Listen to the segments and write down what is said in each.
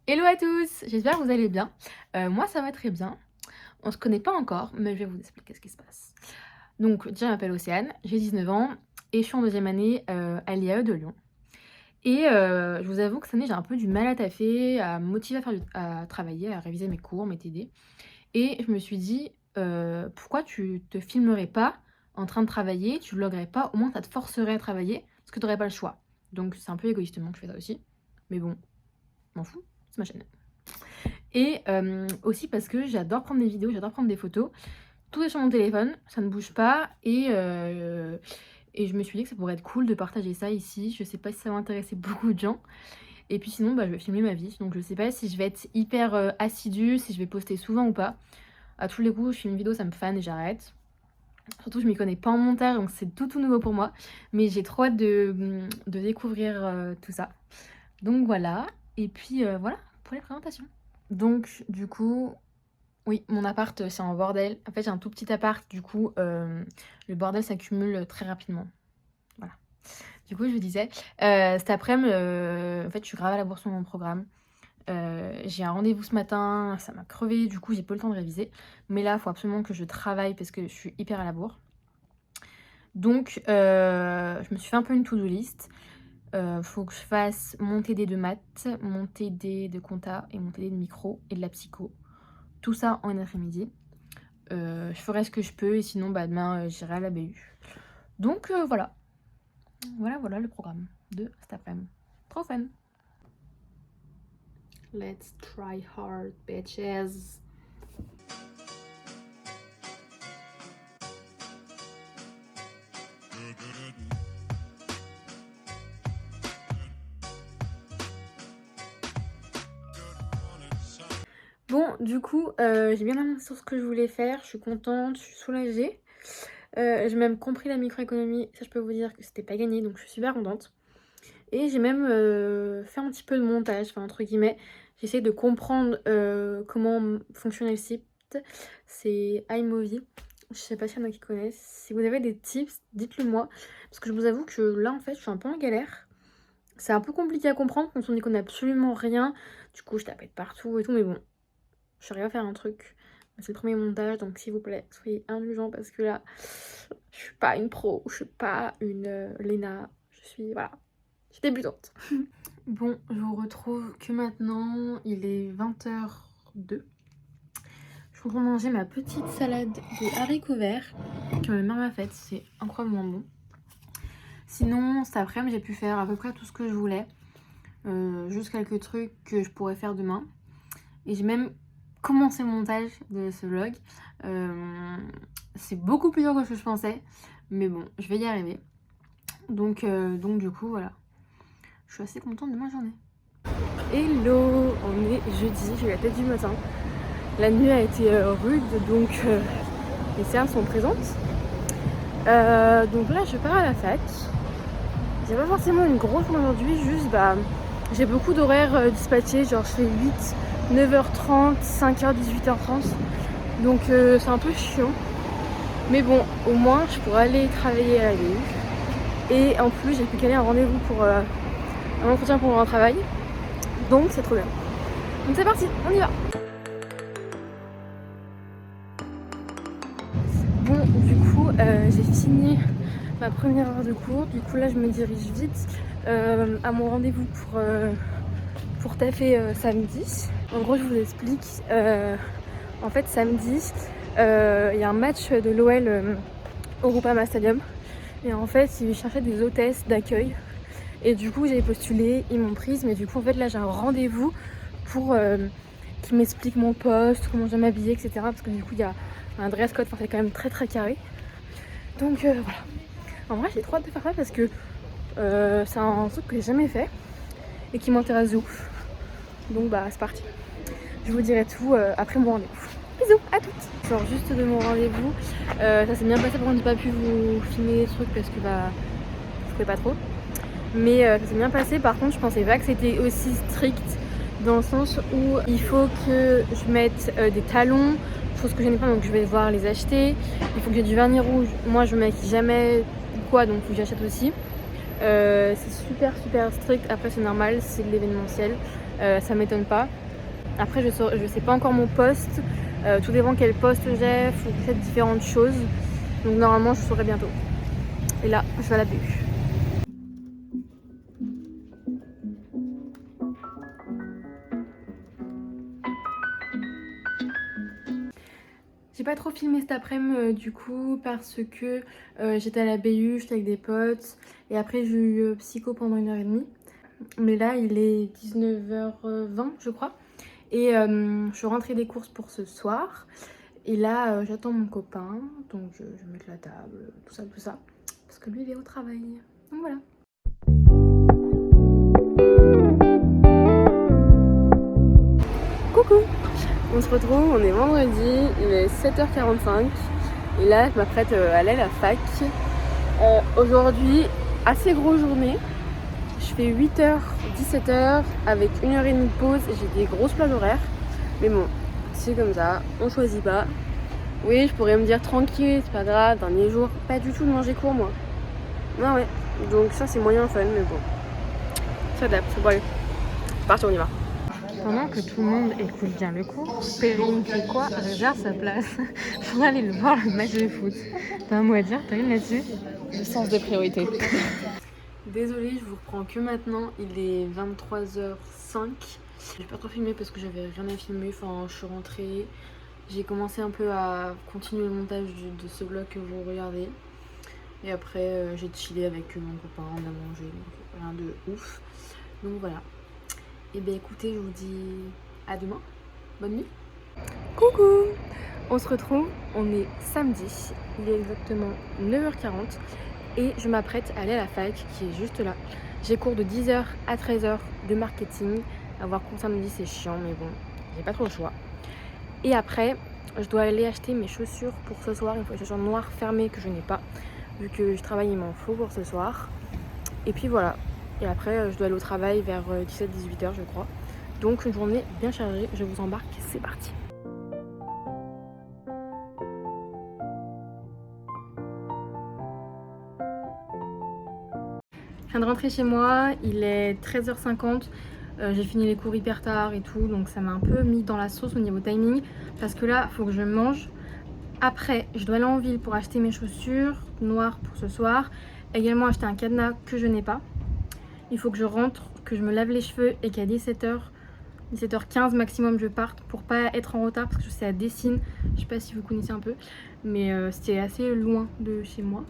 Hello à tous, j'espère que vous allez bien. Moi ça va très bien. On se connaît pas encore, mais je vais vous expliquer ce qui se passe. Donc déjà je m'appelle Océane, j'ai 19 ans et je suis en deuxième année à l'IAE de Lyon. Et je vous avoue que cette année j'ai un peu du mal à taffer, à me motiver à travailler, à réviser mes cours, mes TD. Et je me suis dit, pourquoi tu te filmerais pas en train de travailler, tu vloggerais pas, au moins ça te forcerait à travailler, parce que tu n'aurais pas le choix. Donc c'est un peu égoïstement que je fais ça aussi. Mais bon, m'en fous, c'est ma chaîne. Et aussi parce que j'adore prendre des vidéos, j'adore prendre des photos. Tout est sur mon téléphone, ça ne bouge pas et je me suis dit que ça pourrait être cool de partager ça ici. Je sais pas si ça va intéresser beaucoup de gens. Et puis sinon, je vais filmer ma vie. Donc je sais pas si je vais être hyper assidue, si je vais poster souvent ou pas. À tous les coups, je filme une vidéo, ça me fane et j'arrête. Surtout, je m'y connais pas en montage, donc c'est tout nouveau pour moi. Mais j'ai trop hâte de découvrir tout ça. Donc voilà. Et puis voilà pour les présentations. Donc du coup, oui, mon appart, c'est un bordel. En fait, j'ai un tout petit appart, du coup, le bordel s'accumule très rapidement. Voilà. Du coup, je vous disais, cet après-midi, en fait, je suis grave à la bourre sur mon programme. J'ai un rendez-vous ce matin, ça m'a crevé, du coup, j'ai pas le temps de réviser. Mais là, il faut absolument que je travaille parce que je suis hyper à la bourre. Donc, je me suis fait un peu une to-do list. Faut que je fasse mon TD de maths, mon TD de compta et mon TD de micro et de la psycho. Tout ça en une après-midi. Je ferai ce que je peux et sinon demain j'irai à la BU. Donc voilà. Voilà le programme de cet après-midi. Trop fun. Let's try hard, bitches. Bon, du coup, j'ai bien avancé sur ce que je voulais faire. Je suis contente, je suis soulagée. J'ai même compris la microéconomie. Ça, je peux vous dire que c'était pas gagné, donc je suis super contente. Et j'ai même fait un petit peu de montage, enfin entre guillemets. J'essaie de comprendre comment fonctionne le site. C'est iMovie. Je sais pas s'il y en a qui connaissent. Si vous avez des tips, dites-le moi. Parce que je vous avoue que là, en fait, je suis un peu en galère. C'est un peu compliqué à comprendre quand on n'y connaît absolument rien. Du coup, je tapette partout et tout, mais bon, je arrive à faire un truc. C'est le premier montage, donc s'il vous plaît, soyez indulgents parce que là, je suis pas une pro, je suis pas une Léna. Je suis, voilà, je suis débutante. Bon, je vous retrouve que maintenant, il est 20h02. Je suis en train de manger ma petite salade de haricots verts que ma mère m'a faite, c'est incroyablement bon. Sinon, cet après-midi, j'ai pu faire à peu près tout ce que je voulais. Juste quelques trucs que je pourrais faire demain. Et j'ai même commencé le montage de ce vlog. C'est beaucoup plus dur que ce que je pensais. Mais bon, je vais y arriver. Donc du coup, voilà. Je suis assez contente de ma journée. Hello, on est jeudi, j'ai la tête du matin. La nuit a été rude, donc les séances sont présentes. Donc là, je pars à la fac. J'ai pas forcément une grosse journée aujourd'hui, juste j'ai beaucoup d'horaires dispatchés, genre je fais 8, 9h30, 5h, 18h30. Donc c'est un peu chiant. Mais bon, au moins je pourrais aller travailler à la BU. Et en plus, j'ai pu caler un rendez-vous pour un entretien pour un travail. Donc c'est trop bien. Donc c'est parti, on y va. Bon, du coup, j'ai fini ma première heure de cours. Du coup, là, je me dirige vite à mon rendez-vous pour taffer samedi. En gros, je vous explique. En fait, samedi, il y a un match de l'OL au Groupama Stadium. Et en fait, ils cherchaient des hôtesses d'accueil. Et du coup, j'ai postulé, ils m'ont prise. Mais du coup, en fait, là, j'ai un rendez-vous pour qu'ils m'expliquent mon poste, comment je dois m'habiller, etc. Parce que du coup, il y a un dress code, enfin, c'est quand même très très carré. Donc voilà. En vrai, j'ai trop hâte de faire ça parce que c'est un truc que j'ai jamais fait et qui m'intéresse de ouf. Donc c'est parti. Je vous dirai tout après mon rendez-vous. Bisous, à toutes. Je sors juste de mon rendez-vous. Ça s'est bien passé, par contre j'ai pas pu vous filmer les trucs parce que je pouvais pas trop. Mais ça s'est bien passé, par contre je pensais pas que c'était aussi strict dans le sens où il faut que je mette des talons, chose que je n'ai pas, donc je vais devoir les acheter. Il faut que j'ai du vernis rouge, moi je me maquille jamais ou quoi, donc faut que j'achète aussi. C'est super strict, après c'est normal, c'est de l'événementiel. ça m'étonne pas. Après je sais pas encore mon poste, tout dépend quel poste j'ai, faut peut-être différentes choses. Donc normalement je saurai bientôt. Et là je vais à la BU. J'ai pas trop filmé cet après-midi du coup parce que j'étais à la BU, j'étais avec des potes et après j'ai eu psycho pendant 1h30. Mais là il est 19h20 je crois et je suis rentrée des courses pour ce soir. Et là j'attends mon copain, donc je vais mettre la table, tout ça, parce que lui il est au travail. Donc voilà. Coucou! On se retrouve, on est vendredi, il est 7h45 et là je m'apprête à aller à la fac. Aujourd'hui, assez grosse journée, je fais 8h, 17h avec 1h30 de pause et j'ai des grosses plages horaires. Mais bon, c'est comme ça, on choisit pas. Oui, je pourrais me dire tranquille, c'est pas grave, dernier jour, pas du tout de manger court moi. Ah ouais, donc ça c'est moyen fun, mais bon, ça adapte, bon allez, c'est parti, on y va. Pendant que tout le monde écoute bien le cours, Perrine fait quoi? Réserve sa place pour aller le voir le match de foot. T'as un mot à dire, Perrine, là-dessus? Le sens des priorités. Désolée, je vous reprends que maintenant, il est 23h05. J'ai pas trop filmé parce que j'avais rien à filmer, enfin je suis rentrée. J'ai commencé un peu à continuer le montage de ce vlog que vous regardez. Et après j'ai chillé avec mon copain, on a mangé, donc rien de ouf. Donc voilà. Et bien écoutez, je vous dis à demain. Bonne nuit. Coucou! On se retrouve, on est samedi, il est exactement 9h40 et je m'apprête à aller à la fac qui est juste là. J'ai cours de 10h à 13h de marketing. Avoir cours samedi c'est chiant mais bon, j'ai pas trop le choix. Et après, je dois aller acheter mes chaussures pour ce soir. Il faut des chaussures noires fermées que je n'ai pas. Vu que je travaille, il m'en faut pour ce soir. Et puis voilà. Et après, je dois aller au travail vers 17-18h, je crois. Donc, une journée bien chargée. Je vous embarque. C'est parti. Je viens de rentrer chez moi. Il est 13h50. J'ai fini les cours hyper tard et tout, donc ça m'a un peu mis dans la sauce au niveau timing parce que là, il faut que je mange. Après, je dois aller en ville pour acheter mes chaussures noires pour ce soir. Également acheter un cadenas que je n'ai pas. Il faut que je rentre, que je me lave les cheveux et qu'à 17h15 maximum je parte pour pas être en retard parce que c'est à Dessines. Je sais pas si vous connaissez un peu, mais c'était assez loin de chez moi.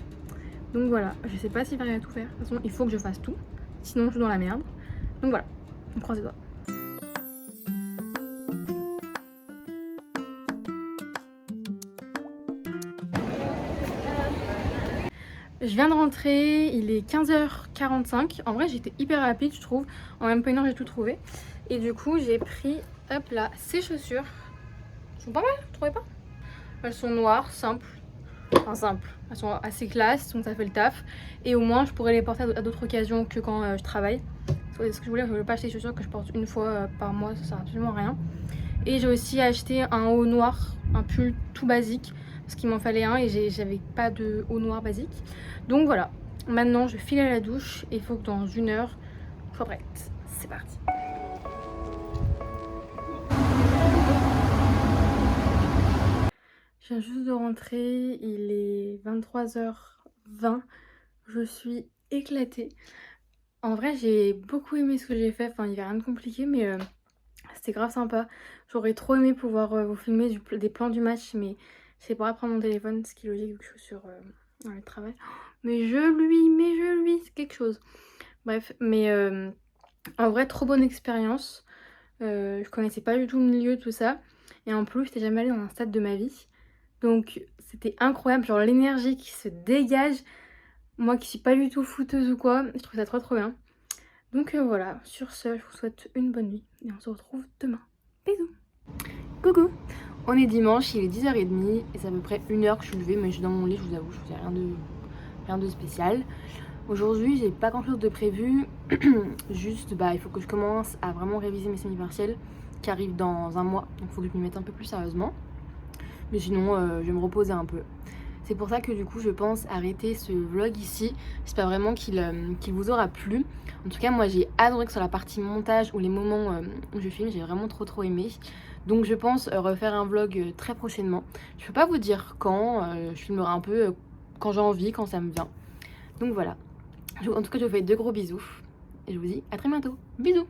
Donc voilà, je sais pas si j'arrive à tout faire. De toute façon, il faut que je fasse tout, sinon je suis dans la merde. Donc voilà. On croise les doigts. Je viens de rentrer, il est 15h45. En vrai, j'étais hyper rapide, je trouve. En même pas une heure, j'ai tout trouvé. Et du coup, j'ai pris, hop là, ces chaussures. Elles sont pas mal, vous trouvez pas? Elles sont noires, simples. Enfin, simples. Elles sont assez classe, donc ça fait le taf. Et au moins, je pourrais les porter à d'autres occasions que quand je travaille. Ce que je voulais pas acheter des chaussures que je porte une fois par mois, ça sert absolument à rien. Et j'ai aussi acheté un haut noir, un pull tout basique, parce qu'il m'en fallait un et j'avais pas de haut noir basique. Donc voilà, maintenant je file à la douche et il faut que dans 1 heure, je sois prête. C'est parti. Je viens juste de rentrer, il est 23h20, je suis éclatée. En vrai, j'ai beaucoup aimé ce que j'ai fait, enfin il n'y a rien de compliqué, mais c'était grave sympa. J'aurais trop aimé pouvoir vous filmer des plans du match, mais c'est pas prendre mon téléphone, ce qui est logique vu que je suis sur le travail. Mais je lui, c'est quelque chose. Bref, mais en vrai, trop bonne expérience. Je connaissais pas du tout le milieu, tout ça. Et en plus, j'étais jamais allée dans un stade de ma vie. Donc c'était incroyable, genre l'énergie qui se dégage. Moi qui suis pas du tout footeuse ou quoi, je trouve ça trop bien. Donc voilà, sur ce, je vous souhaite une bonne nuit et on se retrouve demain. Bisous. Coucou. On est dimanche, il est 10h30 et c'est à peu près 1h que je suis levée, mais je suis dans mon lit, je vous avoue, je faisais rien de spécial. Aujourd'hui, j'ai pas grand chose de prévu, juste il faut que je commence à vraiment réviser mes semi-partiels qui arrivent dans un mois, donc il faut que je m'y mette un peu plus sérieusement. Mais sinon, je vais me reposer un peu. C'est pour ça que du coup je pense arrêter ce vlog ici. J'espère vraiment qu'il vous aura plu. En tout cas moi j'ai adoré que sur la partie montage ou les moments où je filme, j'ai vraiment trop aimé. Donc je pense refaire un vlog très prochainement. Je peux pas vous dire quand, je filmerai un peu quand j'ai envie, quand ça me vient. Donc voilà. En tout cas je vous fais de gros bisous. Et je vous dis à très bientôt. Bisous.